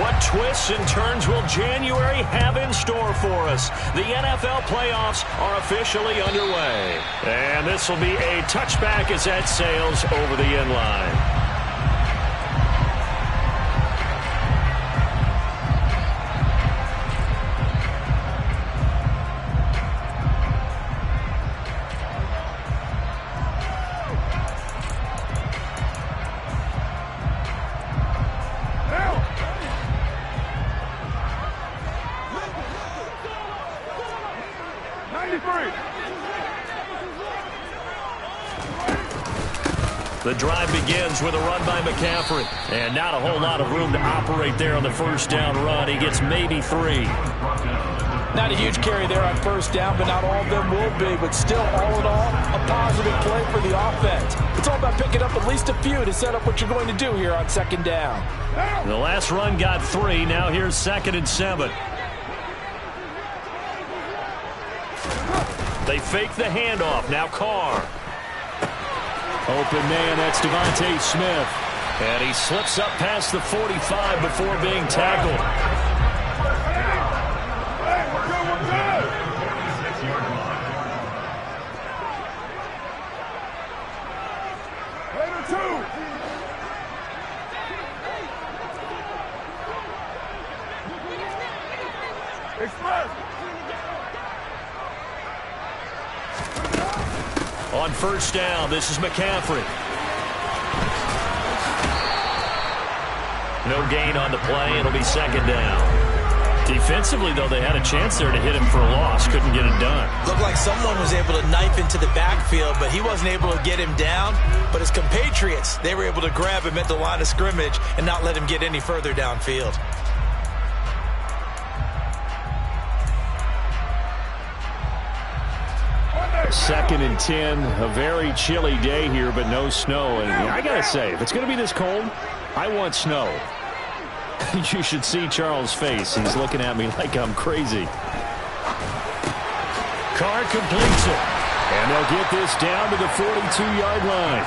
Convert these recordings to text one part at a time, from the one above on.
What twists and turns will January have in store for us? The NFL playoffs are officially underway. And this will be a touchback as that sails over the end line. The drive begins with a run by McCaffrey. And not a whole lot of room to operate there on the first down run. He gets maybe 3. Not a huge carry there on first down, but not all of them will be. But still, all in all, a positive play for the offense. It's all about picking up at least a few to set up what you're going to do here on second down. The last run got 3. Now here's 2nd and 7. They fake the handoff. Now Carr. Open man, that's Devontae Smith. And he slips up past the 45 before being tackled. On first down, this is McCaffrey. No gain on the play. It'll be 2nd down. Defensively, though, they had a chance there to hit him for a loss. Couldn't get it done. Looked like someone was able to knife into the backfield, but he wasn't able to get him down. But his compatriots, they were able to grab him at the line of scrimmage and not let him get any further downfield. Second and 10, a very chilly day here, but no snow. And I got to say, if it's going to be this cold, I want snow. You should see Charles' face. He's looking at me like I'm crazy. Carr completes it. And they'll get this down to the 42-yard line.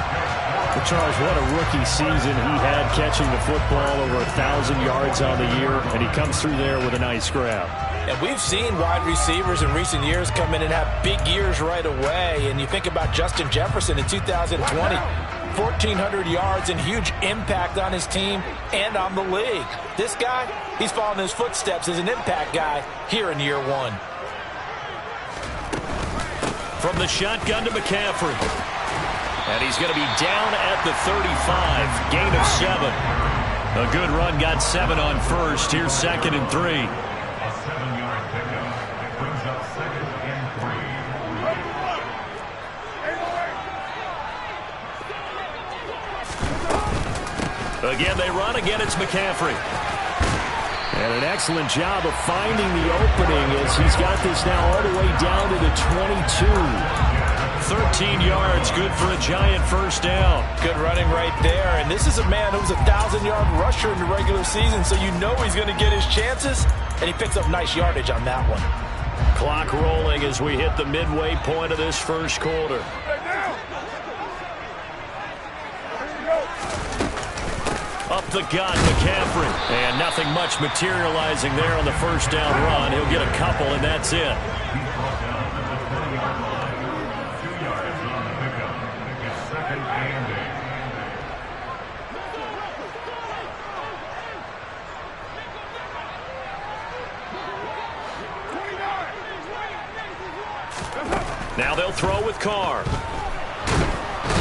Well, Charles, what a rookie season he had catching the football, over 1,000 yards on the year, and he comes through there with a nice grab. And we've seen wide receivers in recent years come in and have big years right away. And you think about Justin Jefferson in 2020, 1,400 yards and huge impact on his team and on the league. This guy, he's following his footsteps as an impact guy here in year 1. From the shotgun to McCaffrey. And he's going to be down at the 35. Gain of 7. A good run, got 7 on first. Here's 2nd and 3. Again, they run. Again, it's McCaffrey. And an excellent job of finding the opening as he's got this now all the way down to the 22. 13 yards, good for a giant first down. Good running right there. And this is a man who's a 1,000-yard rusher in the regular season, so you know he's going to get his chances. And he picks up nice yardage on that one. Clock rolling as we hit the midway point of this first quarter. Up the gut, McCaffrey. And nothing much materializing there on the first down run. He'll get a couple, and that's it. Now they'll throw with Carr.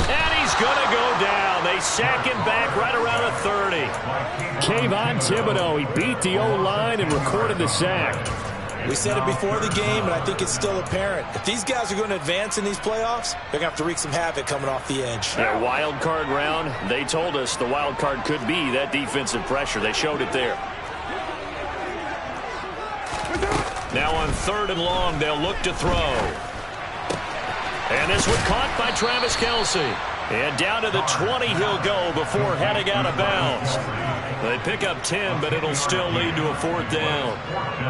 And he's going to go down. They sack him back right around a 30. Kayvon Thibodeau, he beat the O-line and recorded the sack. We said it before the game, and I think it's still apparent. If these guys are going to advance in these playoffs, they're going to have to wreak some havoc coming off the edge. Yeah, wild card round. They told us the wild card could be that defensive pressure. They showed it there. Now on 3rd and long, they'll look to throw. And this one caught by Travis Kelce. And down to the 20 he'll go before heading out of bounds. They pick up 10, but it'll still lead to a 4th down.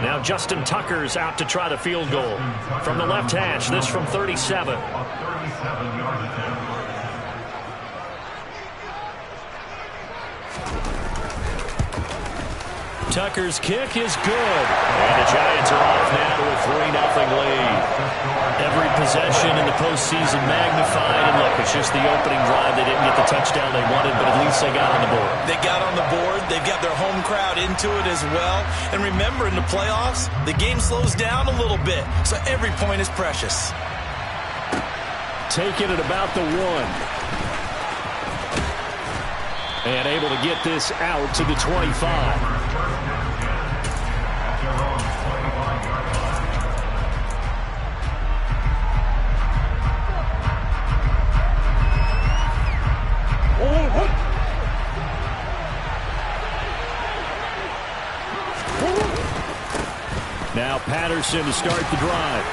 Now Justin Tucker's out to try the field goal. From the left hash, this from 37. Tucker's kick is good. And the Giants are off now to a 3-0 lead. Every possession in the postseason magnified. And look, it's just the opening drive. They didn't get the touchdown they wanted, but at least they got on the board. They got on the board. They've got their home crowd into it as well. And remember, in the playoffs, the game slows down a little bit. So every point is precious. Taking it about the 1. And able to get this out to the 25. Now Patterson to start the drive.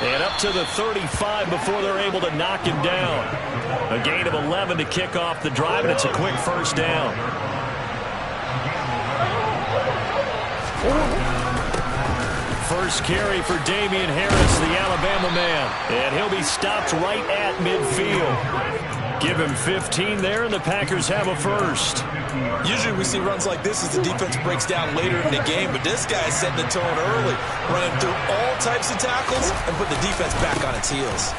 And up to the 35 before they're able to knock him down. A gain of 11 to kick off the drive, and it's a quick first down. First carry for Damian Harris, the Alabama man. And he'll be stopped right at midfield. Give him 15 there, and the Packers have a first. Usually we see runs like this as the defense breaks down later in the game, but this guy's setting the tone early, running through all types of tackles and put the defense back on its heels.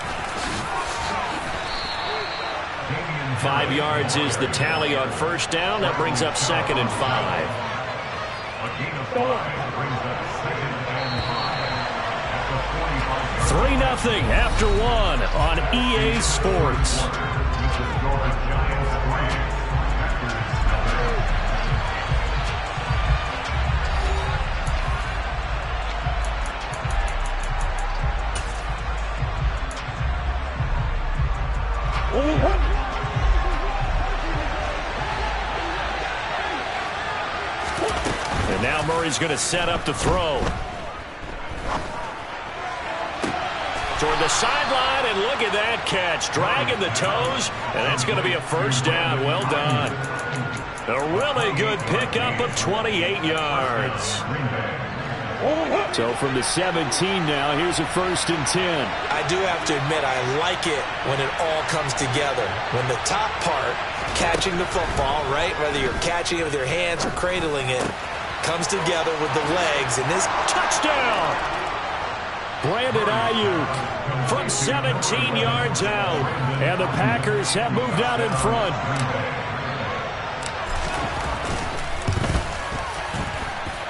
5 yards is the tally on first down. That brings up 2nd and 5. 3-0 after 1 on EA Sports. And now Murray's going to set up to throw. Toward the sideline, and look at that catch. Dragging the toes, and that's going to be a first down. Well done. A really good pickup of 28 yards. So from the 17 now, here's a 1st and 10. I do have to admit, I like it when it all comes together. When the top part, catching the football, right, whether you're catching it with your hands or cradling it, comes together with the legs, and this touchdown! Brandon Ayuk from 17 yards out, and the Packers have moved out in front.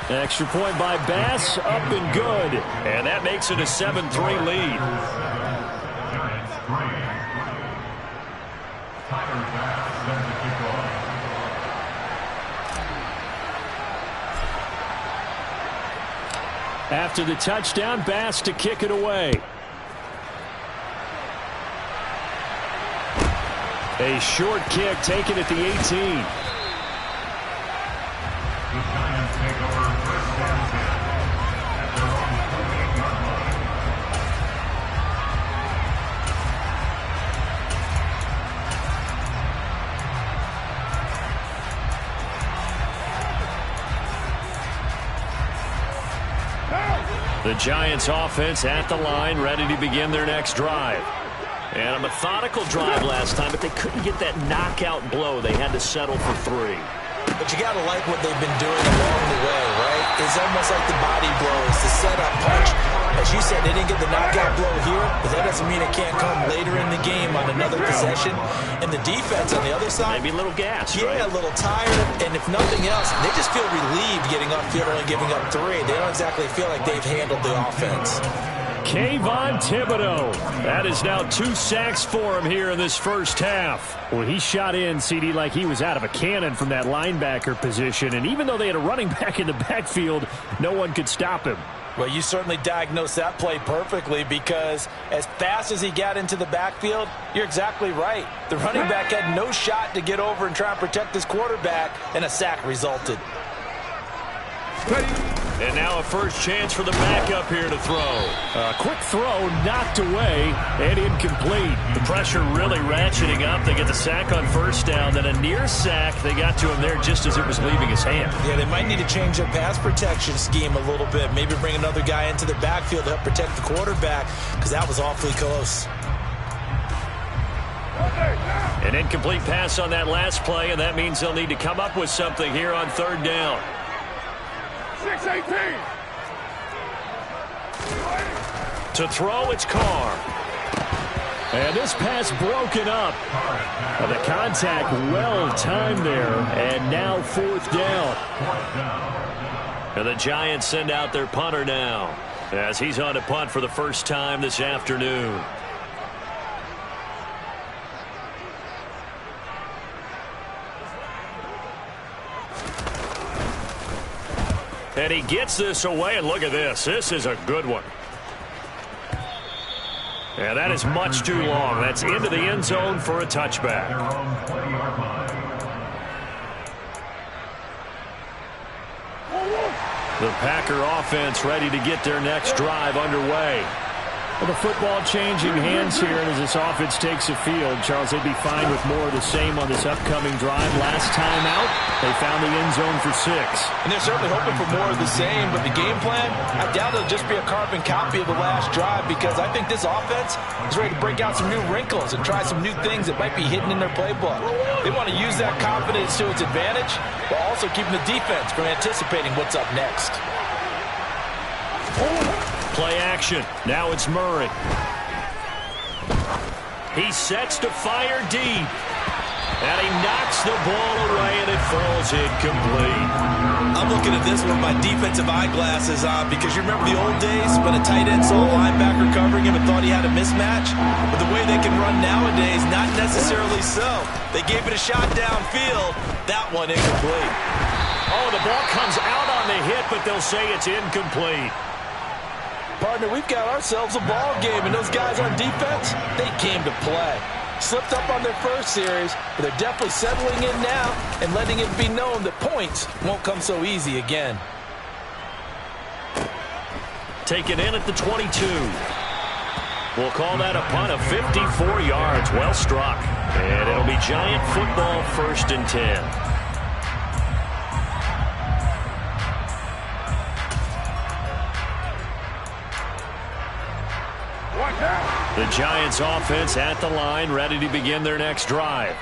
Extra point by Bass, up and good. And that makes it a 7-3 lead. After the touchdown, Bass to kick it away. A short kick taken at the 18. The Giants offense at the line, ready to begin their next drive. And a methodical drive last time, but they couldn't get that knockout blow. They had to settle for 3. But you got to like what they've been doing along the way, right? It's almost like the body blows, the setup punch. As you said, they didn't get the knockout blow here, but that doesn't mean it can't come later in the game on another possession. And the defense on the other side, maybe a little gas, yeah, right? A little tired. And if nothing else, they just feel relieved getting upfield and giving up 3. They don't exactly feel like they've handled the offense. Kayvon Thibodeau. That is now 2 sacks for him here in this first half. Well, he shot in, CD, like he was out of a cannon from that linebacker position. And even though they had a running back in the backfield, no one could stop him. Well, you certainly diagnosed that play perfectly, because as fast as he got into the backfield, you're exactly right. The running back had no shot to get over and try and protect his quarterback, and a sack resulted. And now a first chance for the backup here to throw. A quick throw knocked away and incomplete. The pressure really ratcheting up. They get the sack on first down, then a near sack. They got to him there just as it was leaving his hand. Yeah, they might need to change their pass protection scheme a little bit. Maybe bring another guy into the backfield to help protect the quarterback, because that was awfully close. An incomplete pass on that last play, and that means they'll need to come up with something here on third down. 6-18. To throw, it's Carr. And this pass broken up. The contact well timed there. And now 4th down. And the Giants send out their punter now, as he's on to punt for the first time this afternoon. And he gets this away, and look at this. This is a good one. And that is much too long. That's into the end zone for a touchback. The Packer offense ready to get their next drive underway. Well, the football changing hands here, and as this offense takes the field, Charles, they'd be fine with more of the same on this upcoming drive. Last time out, they found the end zone for 6. And they're certainly hoping for more of the same, but the game plan, I doubt it'll just be a carbon copy of the last drive, because I think this offense is ready to break out some new wrinkles and try some new things that might be hidden in their playbook. They want to use that confidence to its advantage, while also keeping the defense from anticipating what's up next. Play action. Now it's Murray. He sets to fire deep. And he knocks the ball away, and it falls incomplete. I'm looking at this one with my defensive eyeglasses on, because you remember the old days when a tight end saw a linebacker covering him and thought he had a mismatch? But the way they can run nowadays, not necessarily so. They gave it a shot downfield. That one incomplete. Oh, the ball comes out on the hit, but they'll say it's incomplete. Partner, we've got ourselves a ball game, and those guys on defense, they came to play. Slipped up on their first series, but they're definitely settling in now and letting it be known that points won't come so easy again. Taken in at the 22. We'll call that a punt of 54 yards. Well struck. And it'll be Giant football, 1st and 10. The Giants offense at the line, ready to begin their next drive.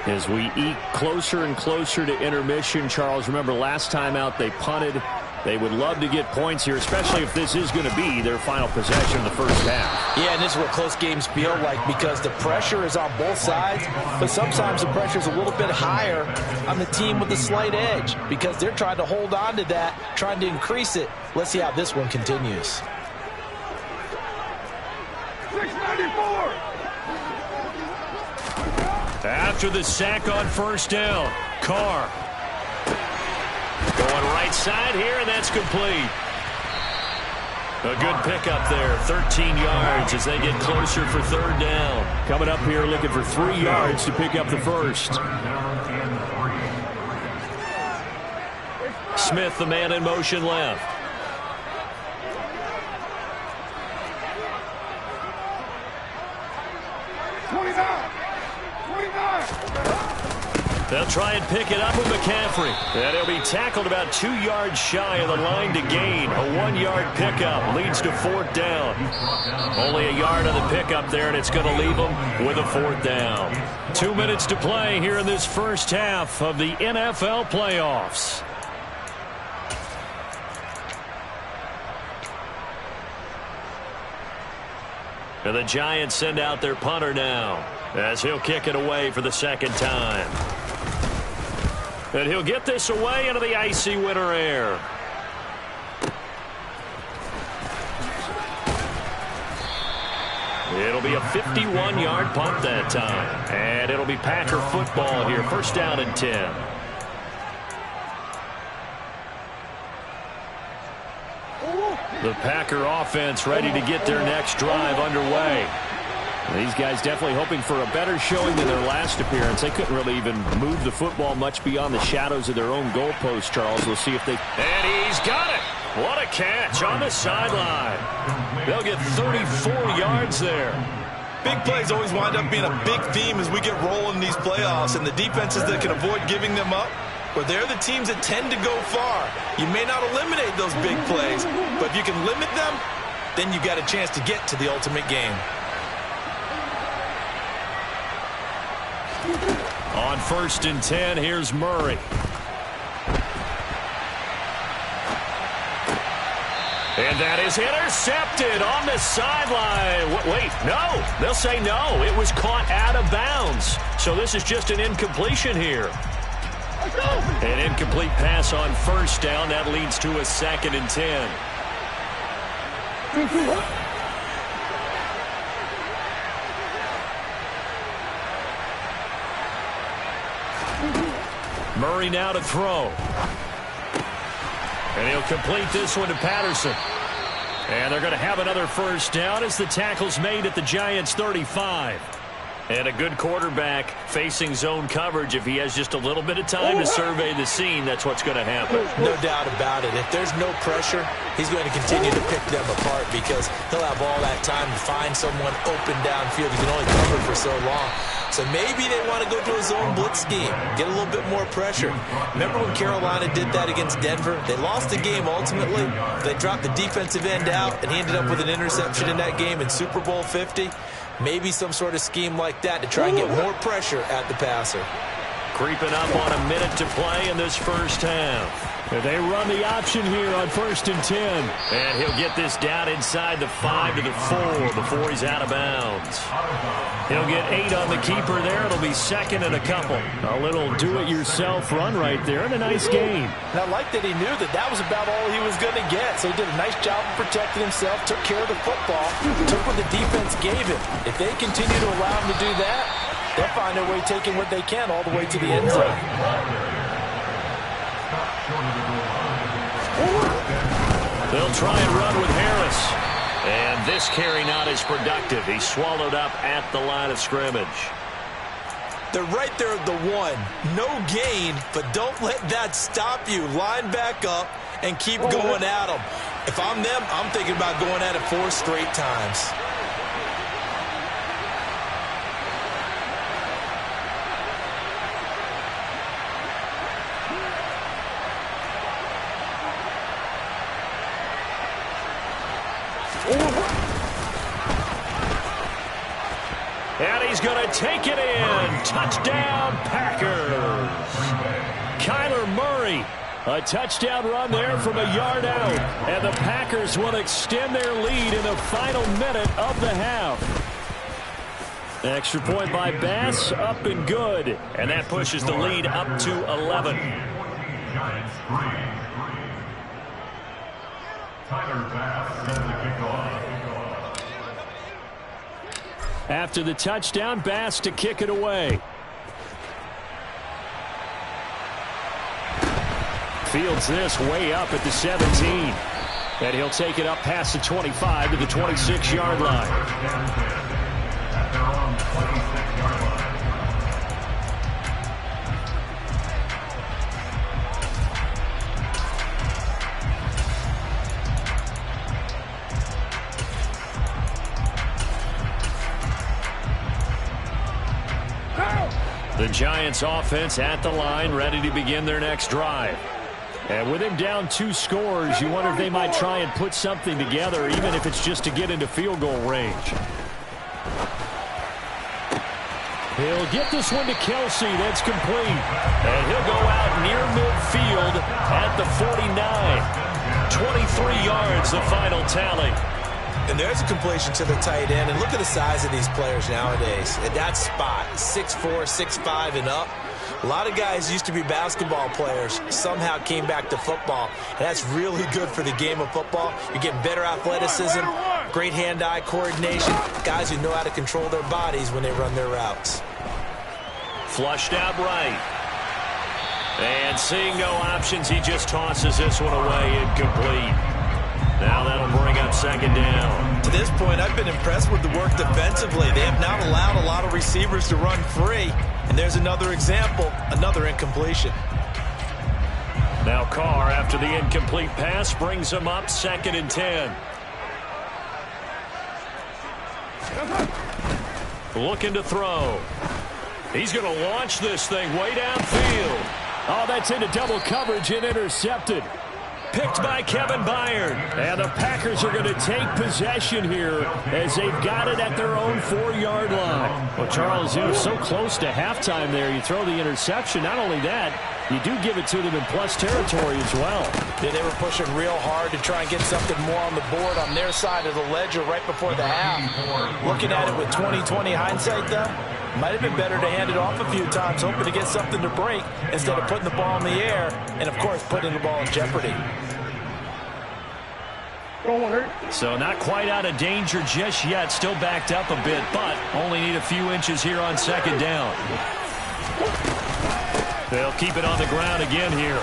As we eke closer and closer to intermission, Charles, remember last time out they punted. They would love to get points here, especially if this is going to be their final possession of the first half. Yeah, and this is what close games feel like, because the pressure is on both sides, but sometimes the pressure is a little bit higher on the team with the slight edge, because they're trying to hold on to that, trying to increase it. Let's see how this one continues. 694. After the sack on 1st down, Carr. Going right side here, and that's complete. A good pickup there, 13 yards as they get closer for 3rd down. Coming up here looking for 3 yards to pick up the first. Smith, the man in motion left. They'll try and pick it up with McCaffrey. And he'll be tackled about 2 yards shy of the line to gain. A 1-yard pickup leads to 4th down. Only a yard on the pickup there, and it's going to leave them with a 4th down. 2 minutes to play here in this first half of the NFL playoffs. And the Giants send out their punter now, as he'll kick it away for the 2nd time. And he'll get this away into the icy winter air. It'll be a 51-yard punt that time. And it'll be Packer football here. 1st down and 10. The Packer offense ready to get their next drive underway. These guys definitely hoping for a better showing than their last appearance. They couldn't really even move the football much beyond the shadows of their own goalpost, Charles. We'll see if they... And he's got it! What a catch on the sideline. They'll get 34 yards there. Big plays always wind up being a big theme as we get rolling in these playoffs, and the defenses that can avoid giving them up, but they're the teams that tend to go far. You may not eliminate those big plays, but if you can limit them, then you got a chance to get to the ultimate game. On 1st and 10, here's Murray. And that is intercepted on the sideline. Wait, no. They'll say no. It was caught out of bounds. So this is just an incompletion here. An incomplete pass on first down. That leads to a 2nd and 10. Murray now to throw. And he'll complete this one to Patterson. And they're going to have another first down as the tackle's made at the Giants' 35. And a good quarterback facing zone coverage. If he has just a little bit of time to survey the scene, that's what's going to happen. No doubt about it. If there's no pressure, he's going to continue to pick them apart because he'll have all that time to find someone open downfield. He can only cover for so long. So maybe they want to go to a zone blitz scheme, get a little bit more pressure. Remember when Carolina did that against Denver? They lost the game ultimately. They dropped the defensive end out, and he ended up with an interception in that game in Super Bowl 50. Maybe some sort of scheme like that to try and get more pressure at the passer. Creeping up on a minute to play in this first half. They run the option here on 1st and 10. And he'll get this down inside the 5 to the 4 before he's out of bounds. He'll get 8 on the keeper there. It'll be 2nd and a couple. A little do-it-yourself run right there and a nice game. And I like that he knew that that was about all he was going to get. So he did a nice job of protecting himself, took care of the football, took what the defense gave him. If they continue to allow him to do that, they'll find their way taking what they can all the way to the end zone. They'll try and run with Harris. And this carry not as productive. He's swallowed up at the line of scrimmage. They're right there at the 1. No gain, but don't let that stop you. Line back up and keep going at them. If I'm them, I'm thinking about going at it 4 straight times. And he's going to take it in. Touchdown, Packers. Kyler Murray. A touchdown run there from a yard out. And the Packers will extend their lead in the final minute of the half. Extra point by Bass, up and good. And that pushes the lead up to 11. Giants 3. Tyler Bass sends the kickoff. After the touchdown, Bass to kick it away. Fields this way up at the 17. And he'll take it up past the 25 to the 26-yard line. At their own 26-yard line. The Giants offense at the line, ready to begin their next drive. And with him down 2 scores, you wonder if they might try and put something together, even if it's just to get into field goal range. He'll get this one to Kelsey. That's complete. And he'll go out near midfield at the 49. 23 yards, the final tally. And there's a completion to the tight end. And look at the size of these players nowadays. At that spot, 6'4", 6'5", and up. A lot of guys used to be basketball players, somehow came back to football. And that's really good for the game of football. You're getting better athleticism, great hand-eye coordination, guys who know how to control their bodies when they run their routes. Flushed out right. And seeing no options, he just tosses this one away, incomplete. Now that'll bring up 2nd down. To this point, I've been impressed with the work defensively. They have not allowed a lot of receivers to run free. And there's another example, another incompletion. Now Carr, after the incomplete pass, brings him up 2nd and 10. Looking to throw. He's going to launch this thing way downfield. Oh, that's into double coverage and intercepted. Picked by Kevin Byard. And the Packers are going to take possession here as they've got it at their own 4-yard line. Well, Charles, so close to halftime there. You throw the interception. Not only that, you do give it to them in plus territory as well. Yeah, they were pushing real hard to try and get something more on the board on their side of the ledger right before the half. Looking at it with 20/20 hindsight, though, might have been better to hand it off a few times, hoping to get something to break instead of putting the ball in the air and, of course, putting the ball in jeopardy. So not quite out of danger just yet. Still backed up a bit, but only need a few inches here on second down. They'll keep it on the ground again here.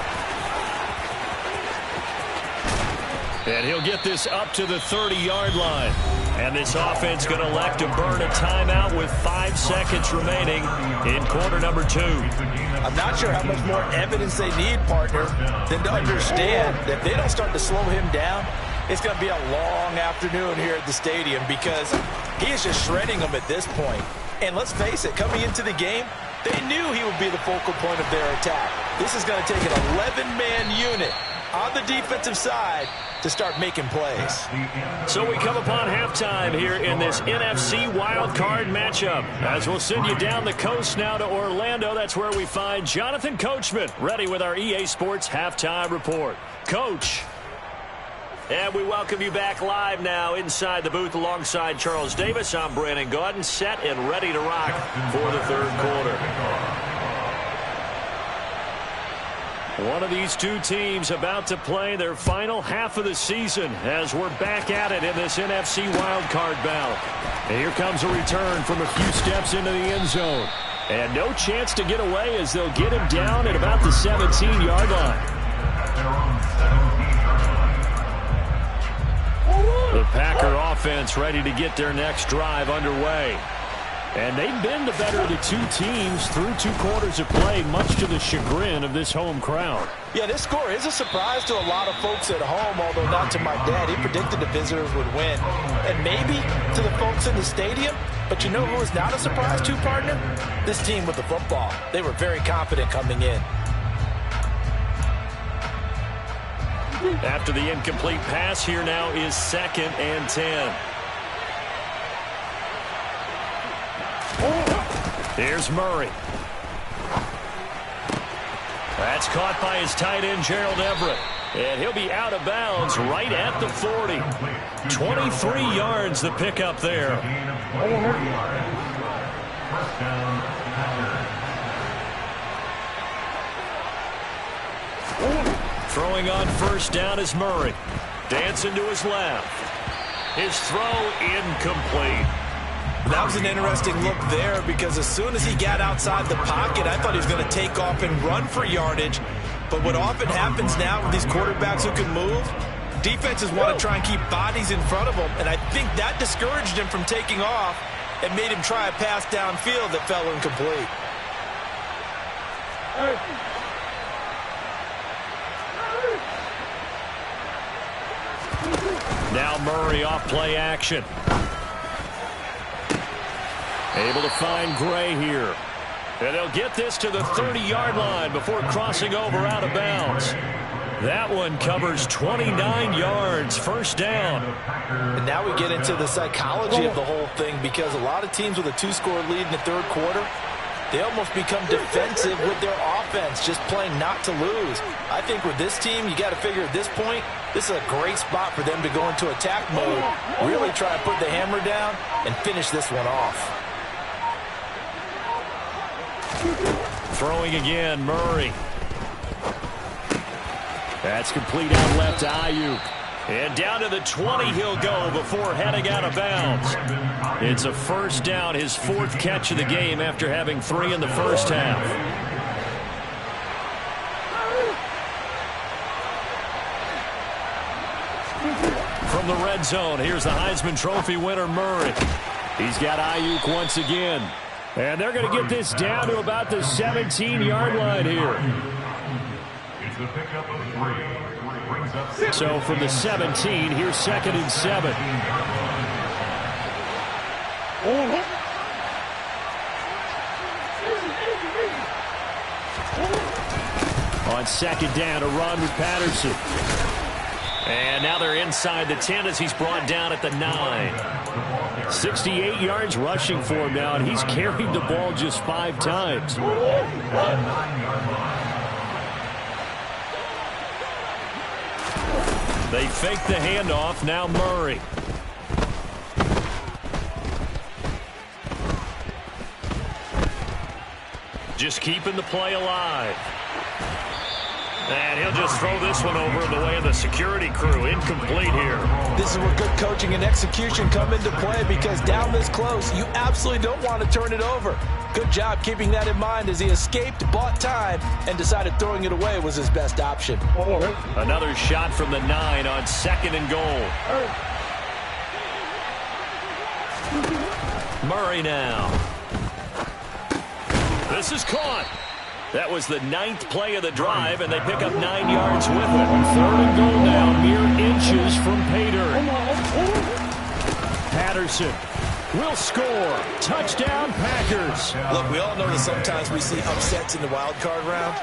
And he'll get this up to the 30-yard line. And this offense going to elect to burn a timeout with 5 seconds remaining in quarter number 2. I'm not sure how much more evidence they need, partner, than to understand that if they don't start to slow him down, it's going to be a long afternoon here at the stadium because he is just shredding them at this point. And let's face it, coming into the game, they knew he would be the focal point of their attack. This is going to take an 11-man unit on the defensive side to start making plays. So we come upon halftime here in this NFC wildcard matchup. As we'll send you down the coast now to Orlando, that's where we find Jonathan Coachman, ready with our EA Sports halftime report. Coach. And we welcome you back live now inside the booth alongside Charles Davis. I'm Brandon Gaudin, set and ready to rock for the third quarter. One of these two teams about to play their final half of the season as we're back at it in this NFC wildcard battle. And here comes a return from a few steps into the end zone. And no chance to get away as they'll get him down at about the 17-yard line. The Packer offense ready to get their next drive underway. And they've been the better of the two teams through 2 quarters of play, much to the chagrin of this home crowd. Yeah, this score is a surprise to a lot of folks at home, although not to my dad. He predicted the visitors would win. And maybe to the folks in the stadium. But you know who is not a surprise to, partner? This team with the football. They were very confident coming in. After the incomplete pass, here now is 2nd and 10. Here's Murray. That's caught by his tight end, Gerald Everett. And he'll be out of bounds right at the 40. 23 yards the pickup there. Throwing on first down is Murray. Dancing to his left. His throw incomplete. That was an interesting look there because as soon as he got outside the pocket, I thought he was going to take off and run for yardage. But what often happens now with these quarterbacks who can move, defenses want to try and keep bodies in front of them. And I think that discouraged him from taking off and made him try a pass downfield that fell incomplete. Now Murray off play action. Able to find Gray here. And they'll get this to the 30-yard line before crossing over out of bounds. That one covers 29 yards, first down. And now we get into the psychology of the whole thing because a lot of teams with a 2-score lead in the third quarter, they almost become defensive with their offense, just playing not to lose. I think with this team, you got to figure at this point, this is a great spot for them to go into attack mode, really try to put the hammer down and finish this one off. Throwing again, Murray. That's complete out left to Ayuk. And down to the 20 he'll go before heading out of bounds. It's a first down, his 4th catch of the game after having 3 in the first half. From the red zone, here's the Heisman Trophy winner, Murray. He's got Ayuk once again. And they're going to get this down to about the 17-yard line here. It's the pickup of 3. Brings up 6. So from the 17, here's 2nd and 7. On 2nd down, a run with Patterson. And now they're inside the 10 as he's brought down at the 9. 68 yards rushing for him now, and he's carried the ball just 5 times. They fake the handoff. Now Murray. Just keeping the play alive. And he'll just throw this one over in the way of the security crew. Incomplete here. This is where good coaching and execution come into play, because down this close, you absolutely don't want to turn it over. Good job keeping that in mind as he escaped, bought time, and decided throwing it away was his best option. Another shot from the 9 on 2nd and goal. Murray now. This is caught. That was the 9th play of the drive, and they pick up 9 yards with it. 3rd and goal now, mere inches from Pater. Patterson will score. Touchdown, Packers. Look, we all know that sometimes we see upsets in the wild card round,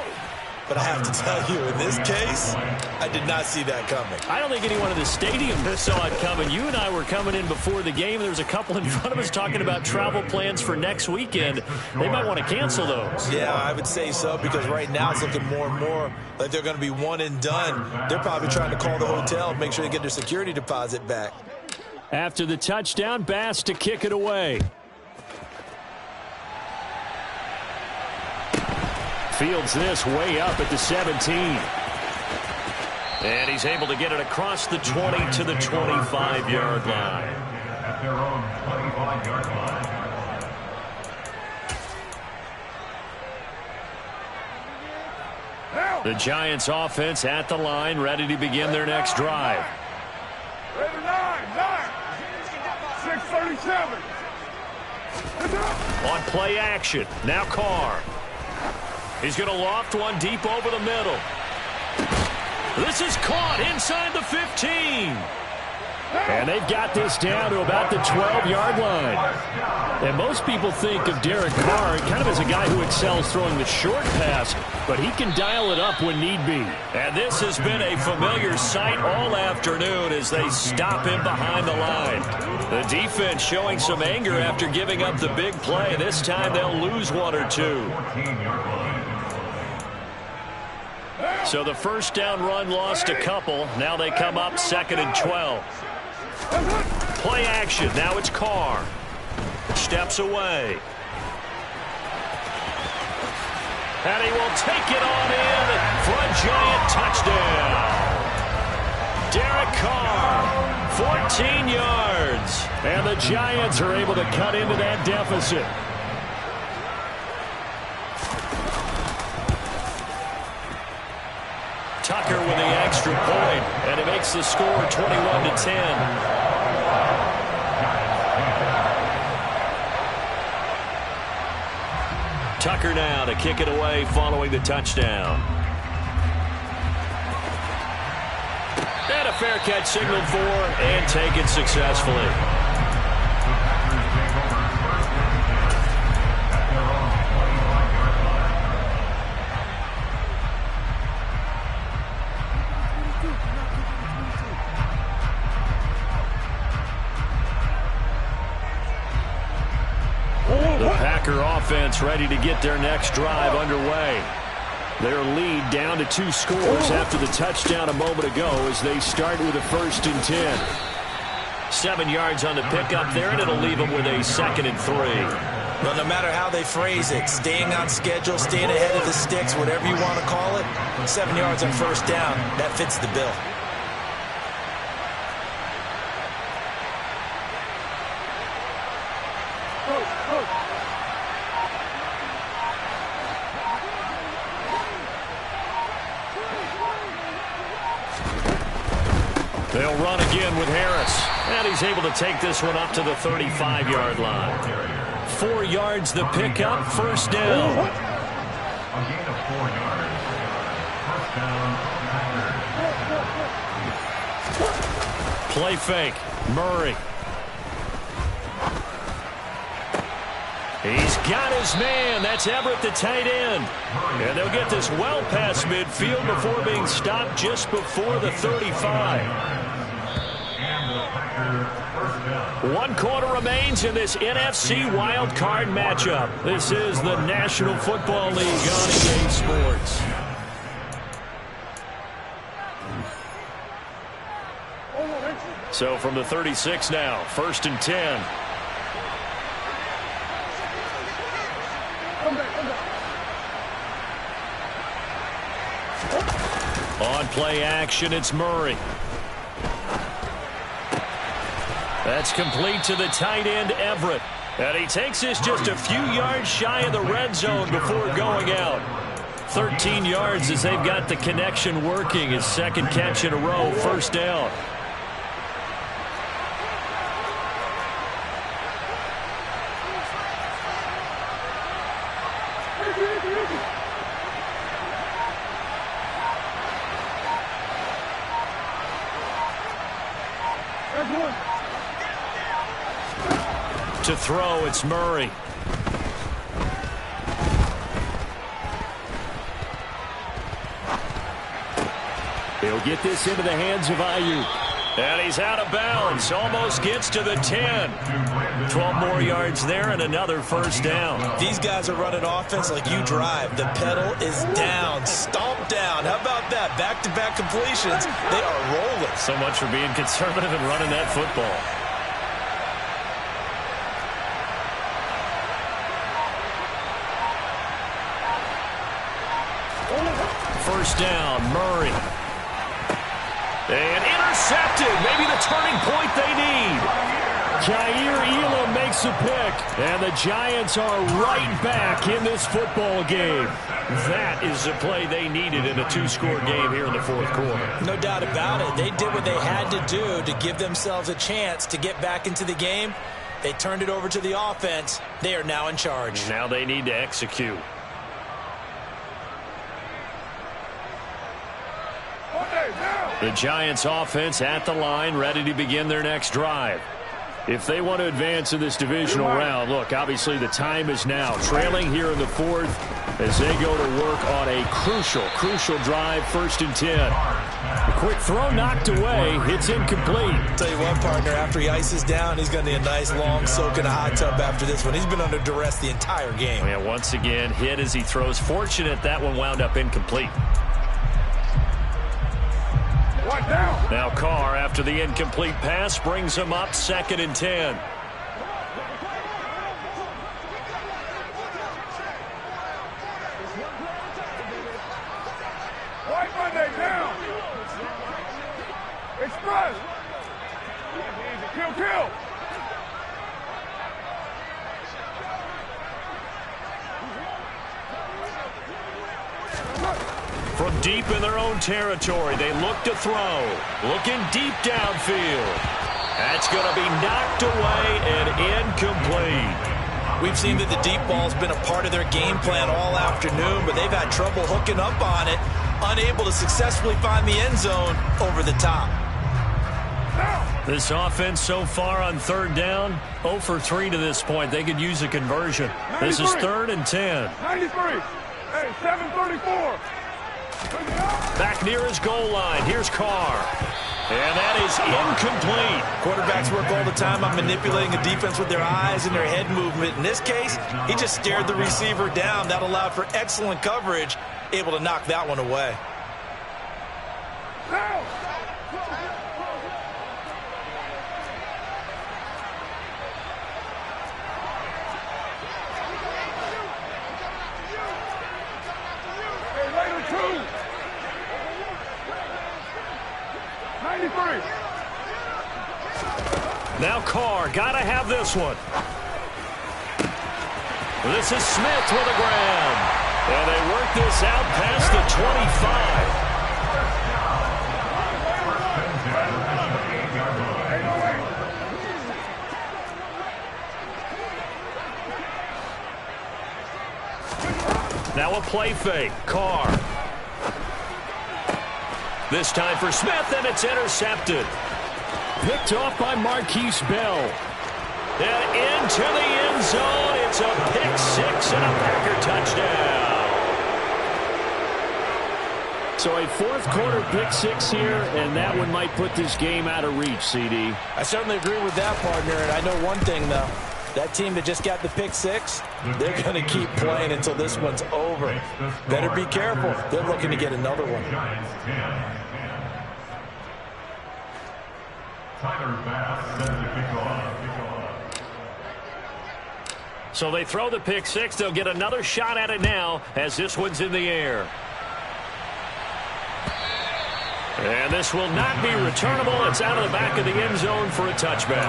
but I have to tell you, in this case, I did not see that coming. I don't think anyone in the stadium saw it coming. You and I were coming in before the game. There was a couple in front of us talking about travel plans for next weekend. They might want to cancel those. Yeah, I would say so, because right now it's looking more and more like they're going to be one and done. They're probably trying to call the hotel, make sure they get their security deposit back. After the touchdown, Bass to kick it away. Fields this way up at the 17. And he's able to get it across the 20 to the 25-yard line. At their own 25-yard line. The Giants offense at the line, ready to begin their next drive. Ready, 6:37. On play action, now Carr. He's going to loft one deep over the middle. This is caught inside the 15. And they've got this down to about the 12-yard line. And most people think of Derek Carr kind of as a guy who excels throwing the short pass, but he can dial it up when need be. And this has been a familiar sight all afternoon as they stop him behind the line. The defense showing some anger after giving up the big play. This time they'll lose 1 or 2. So the first down run lost a couple. Now they come up 2nd and 12. Play action. Now it's Carr. Steps away. And he will take it on in for a giant touchdown. Derek Carr, 14 yards. And the Giants are able to cut into that deficit. Tucker with the extra point, and it makes the score 21-10. Tucker now to kick it away following the touchdown. And a fair catch signaled for and taken successfully. Offense ready to get their next drive underway. Their lead down to 2 scores after the touchdown a moment ago as they start with a 1st and 10. 7 yards on the pickup there, and it'll leave them with a 2nd and 3. Well, no matter how they phrase it, staying on schedule, staying ahead of the sticks, whatever you want to call it, 7 yards on 1st down, that fits the bill. They'll run again with Harris. And he's able to take this one up to the 35-yard line. 4 yards the pickup, 1st down. A gain of 4 yards. 1st down, Packers. Play fake. Murray. He's got his man. That's Everett, the tight end. And they'll get this well past midfield before being stopped just before the 35. 1 quarter remains in this NFC Wild Card matchup. This is the National Football League on EA Sports. So from the 36 now, 1st and 10. On play action, it's Murray. That's complete to the tight end, Everett. And he takes this just a few yards shy of the red zone before going out. 13 yards as they've got the connection working. His second catch in a row, 1st down. To throw, it's Murray. He'll get this into the hands of Ayuk. And he's out of bounds. Almost gets to the 10. 12 more yards there and another 1st down. These guys are running offense like you drive. The pedal is down. Stomp down. How about that? Back-to-back completions. They are rolling. So much for being conservative and running that football. First down, Murray. And intercepted. Maybe the turning point they need. Jair Elam makes a pick. And the Giants are right back in this football game. That is the play they needed in a 2-score game here in the 4th quarter. No doubt about it. They did what they had to do to give themselves a chance to get back into the game. They turned it over to the offense. They are now in charge. Now they need to execute. The Giants offense at the line, ready to begin their next drive. If they want to advance in this divisional round, look, obviously the time is now. Trailing here in the 4th as they go to work on a crucial drive, 1st and 10. A quick throw knocked away. It's incomplete. Tell you what, partner, after he ices down, he's going to need a nice long soak in a hot tub after this one. He's been under duress the entire game. Yeah, once again, hit as he throws. Fortunate that one wound up incomplete. Now Carr, after the incomplete pass, brings him up 2nd and 10. White Monday down. Express. Kill. From deep in their own territory, they look to throw. Looking deep downfield. That's going to be knocked away and incomplete. We've seen that the deep ball's been a part of their game plan all afternoon, but they've had trouble hooking up on it, unable to successfully find the end zone over the top. This offense so far on 3rd down, 0 for 3 to this point. They could use a conversion. This is 3rd and 10. 93. Hey, 734. Back near his goal line. Here's Carr. And that is incomplete. Quarterbacks work all the time on manipulating a defense with their eyes and their head movement. In this case, he just stared the receiver down. That allowed for excellent coverage, able to knock that one away. Now Carr, got to have this one. This is Smith with a grab. And they work this out past the 25. Now a play fake. Carr. This time for Smith, and it's intercepted. Picked off by Marquise Bell. And into the end zone. It's a pick six and a Packer touchdown. So a fourth quarter pick six here, and that one might put this game out of reach, CD. I certainly agree with that, partner, and I know one thing, though. That team that just got the pick six, they're going to keep playing until this one's over. Better be careful. They're looking to get another one. So they throw the pick six. They'll get another shot at it now as this one's in the air. And this will not be returnable. It's out of the back of the end zone for a touchback.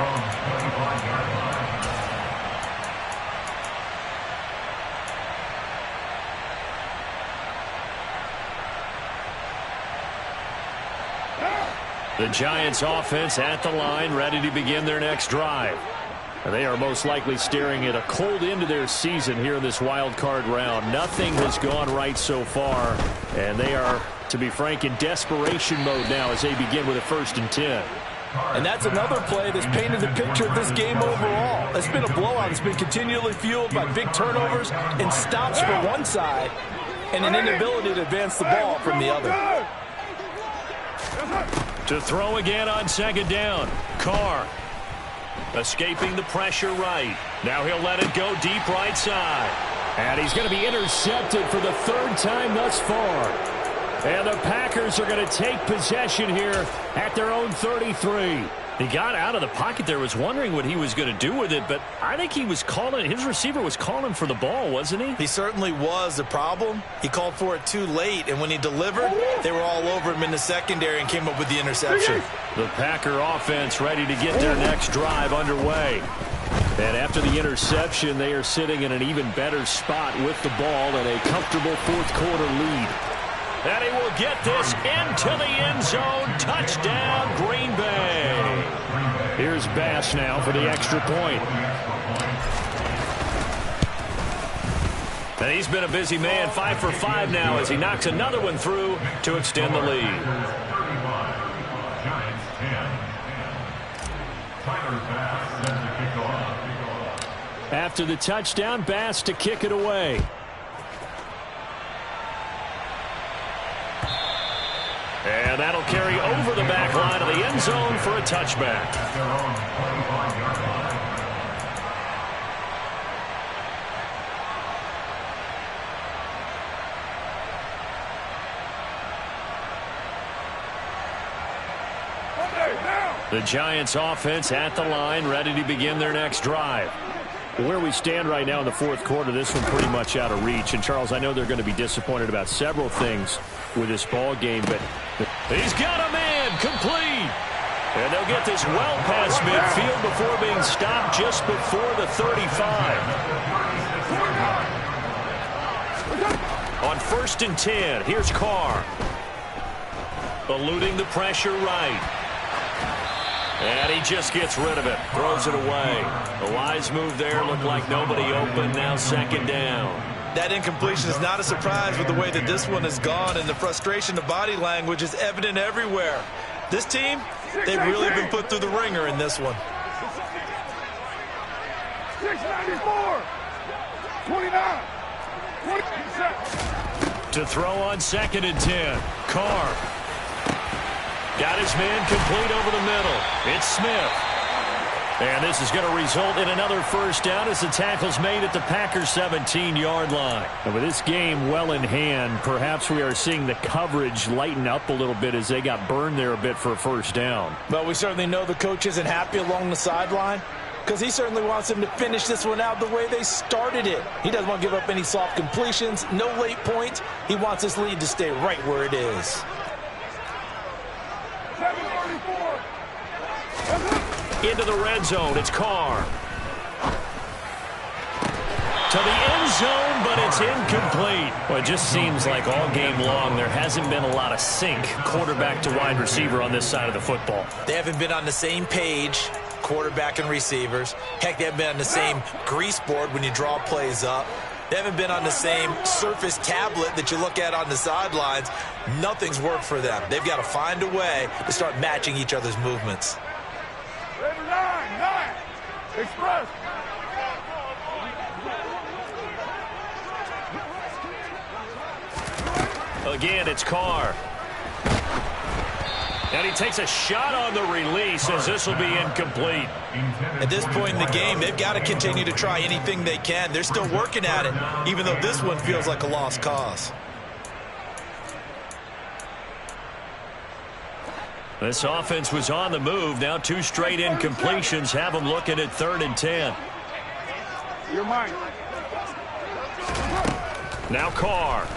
The Giants offense at the line, ready to begin their next drive. They are most likely staring at a cold end to their season here in this wild card round. Nothing has gone right so far, and they are, to be frank, in desperation mode now as they begin with a 1st and 10. And that's another play that's painted the picture of this game overall. It's been a blowout. It's been continually fueled by big turnovers and stops from one side and an inability to advance the ball from the other. To throw again on 2nd down. Carr escaping the pressure right. Now he'll let it go deep right side. And he's going to be intercepted for the 3rd time thus far. And the Packers are going to take possession here at their own 33. He got out of the pocket there, was wondering what he was going to do with it, but I think he was calling, his receiver was calling for the ball, wasn't he? He certainly was. The problem, he called for it too late, and when he delivered, they were all over him in the secondary and came up with the interception. The Packer offense ready to get their next drive underway. And after the interception, they are sitting in an even better spot with the ball and a comfortable 4th quarter lead. And he will get this into the end zone. Touchdown, Green Bay. Here's Bass now for the extra point. And he's been a busy man, 5 for 5 now as he knocks another one through to extend the lead. After the touchdown, Bass to kick it away. And that'll carry over the back line of the end zone for a touchback. The Giants offense at the line, ready to begin their next drive. Where we stand right now in the 4th quarter, this one pretty much out of reach. And, Charles, I know they're going to be disappointed about several things with this ball game, but he's got a man complete. And they'll get this well past midfield before being stopped just before the 35. On 1st and 10, here's Carr. Eluding the pressure right. And he just gets rid of it, throws it away. A wise move there, looked like nobody open, now 2nd down. That incompletion is not a surprise with the way that this one has gone, and the frustration, the body language is evident everywhere. This team, they've really been put through the ringer in this one. 694, 29, 27. To throw on 2nd and 10, Carr. Got his man complete over the middle. It's Smith. And this is going to result in another 1st down as the tackle's made at the Packers' 17-yard line. And with this game well in hand, perhaps we are seeing the coverage lighten up a little bit as they got burned there a bit for a 1st down. But we certainly know the coach isn't happy along the sideline because he certainly wants them to finish this one out the way they started it. He doesn't want to give up any soft completions, no late points. He wants his lead to stay right where it is. Into the red zone, it's Carr. To the end zone, but it's incomplete. Well, it just seems like all game long there hasn't been a lot of sync quarterback to wide receiver on this side of the football. They haven't been on the same page, quarterback and receivers. Heck, they haven't been on the same grease board when you draw plays up. They haven't been on the same Surface tablet that you look at on the sidelines. Nothing's worked for them. They've got to find a way to start matching each other's movements. Express. Again, it's Carr. And he takes a shot on the release as this will be incomplete. At this point in the game, they've got to continue to try anything they can. They're still working at it, even though this one feels like a lost cause. This offense was on the move. Now 2 straight incompletions have them looking at 3rd and 10. You're mine. Now Carr.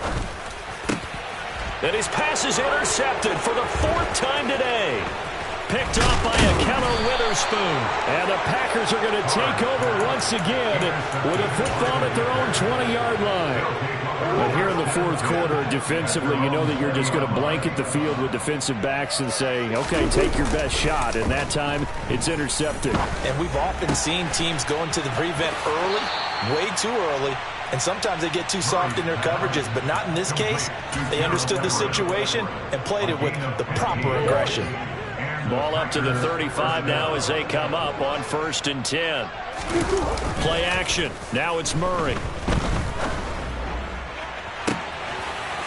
And his pass is intercepted for the 4th time today. Picked off by a Keller Witherspoon. And the Packers are going to take over once again with a football at their own 20-yard line. But here in the 4th quarter, defensively, you know that you're just going to blanket the field with defensive backs and say, okay, take your best shot. And that time, it's intercepted. And we've often seen teams go into the prevent early, way too early, and sometimes they get too soft in their coverages, but not in this case. They understood the situation and played it with the proper aggression. Ball up to the 35 now as they come up on 1st and 10. Play action. Now it's Murray.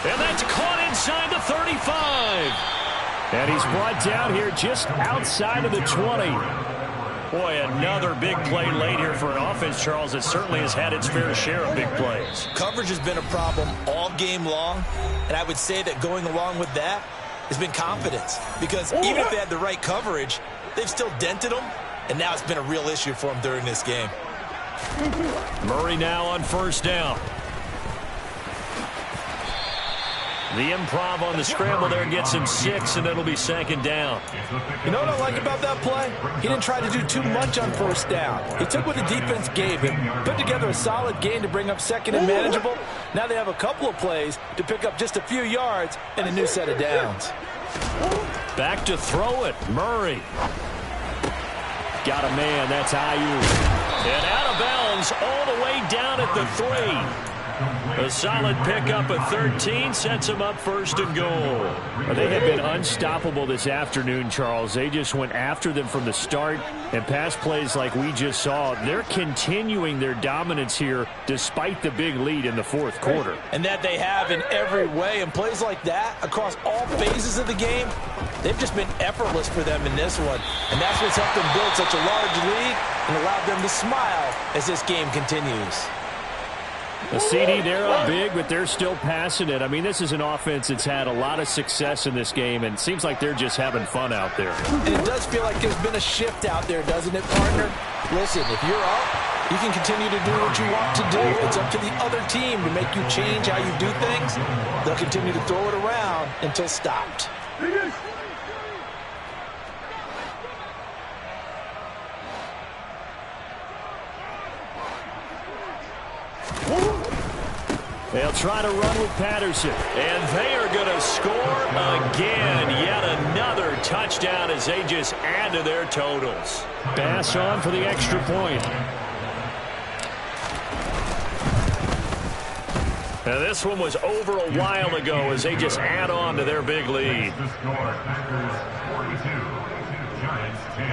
And that's caught inside the 35. And he's brought down here just outside of the 20. Boy, another big play late here for an offense, Charles, that certainly has had its fair share of big plays. Coverage has been a problem all game long, and I would say that going along with that has been confidence. Because even if they had the right coverage, they've still dented them, and now it's been a real issue for them during this game. Murray now on 1st down. The improv on the scramble there gets him 6, and it'll be 2nd down. You know what I like about that play? He didn't try to do too much on 1st down. He took what the defense gave him, put together a solid game to bring up 2nd and manageable. Now they have a couple of plays to pick up just a few yards and a new set of downs. Back to throw it. Murray. Got a man. That's Ayuk. And out of bounds all the way down at the 3. A solid pickup of 13 sets him up 1st and goal. They have been unstoppable this afternoon, Charles. They just went after them from the start, and pass plays like we just saw, they're continuing their dominance here despite the big lead in the 4th quarter. And that they have in every way, and plays like that across all phases of the game, they've just been effortless for them in this one. And that's what's helped them build such a large lead and allowed them to smile as this game continues. The CD, they're up big, but they're still passing it. I mean, this is an offense that's had a lot of success in this game, and it seems like they're just having fun out there. And it does feel like there's been a shift out there, doesn't it, partner? Listen, if you're up, you can continue to do what you want to do. It's up to the other team to make you change how you do things. They'll continue to throw it around until stopped. They'll try to run with Patterson. And they are going to score again. Yet another touchdown as they just add to their totals. Bass on for the extra point. Now this one was over a while ago as they just add on to their big lead. The score, Packers 42, Giants 10.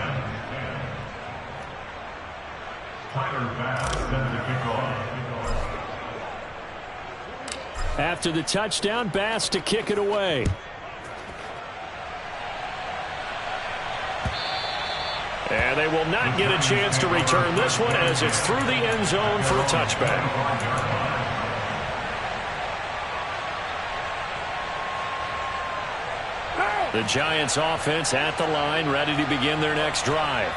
Tyler Bass sends the kickoff. After the touchdown, Bass to kick it away. And they will not get a chance to return this one as it's through the end zone for a touchback. The Giants offense at the line, ready to begin their next drive.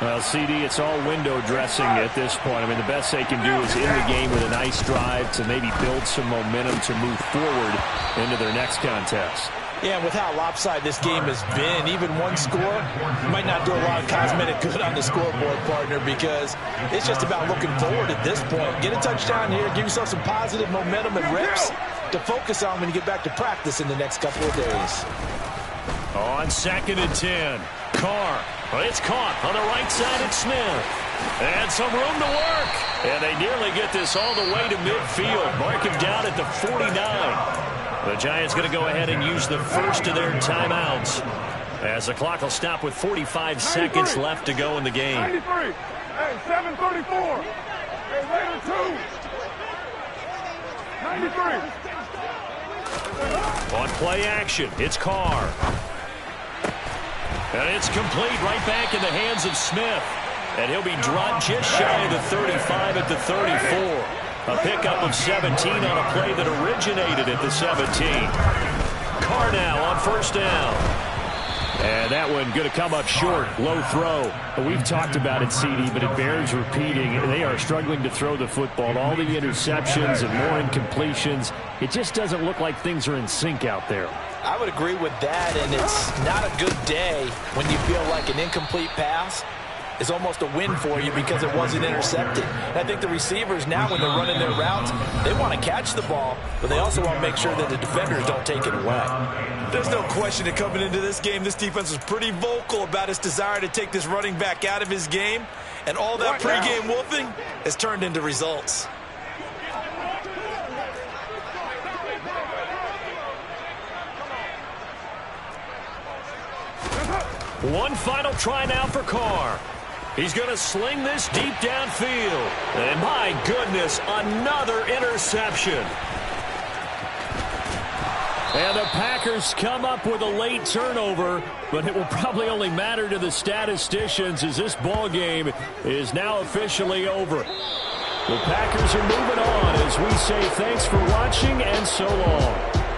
Well, CD, it's all window dressing at this point. I mean, the best they can do is in the game with a nice drive to maybe build some momentum to move forward into their next contest. Yeah, and with how lopsided this game has been, even one score might not do a lot of cosmetic good on the scoreboard, partner, because it's just about looking forward at this point. Get a touchdown here, give yourself some positive momentum and reps to focus on when you get back to practice in the next couple of days. On 2nd and 10, Carr. Well, it's caught on the right side at Smith. And some room to work. And they nearly get this all the way to midfield. Mark him down at the 49. The Giants going to go ahead and use the first of their timeouts as the clock will stop with 45 seconds left to go in the game. 93. Hey, 7:34. Hey, later, 2. 93. On play action, it's Carr. And it's complete right back in the hands of Smith. And he'll be dropped just shy of the 35 at the 34. A pickup of 17 on a play that originated at the 17. Carr now on first down. And that one going to come up short. Low throw. We've talked about it, CD, but it bears repeating. They are struggling to throw the football. All the interceptions and more incompletions. It just doesn't look like things are in sync out there. I would agree with that, and it's not a good day when you feel like an incomplete pass is almost a win for you because it wasn't intercepted. And I think the receivers now, when they're running their routes, they want to catch the ball, but they also want to make sure that the defenders don't take it away. There's no question that coming into this game, this defense was pretty vocal about its desire to take this running back out of his game, and all that pregame wolfing has turned into results. One final try now for Carr. He's going to sling this deep downfield. And my goodness, another interception. And the Packers come up with a late turnover, but it will probably only matter to the statisticians as this ball game is now officially over. The Packers are moving on as we say thanks for watching and so long.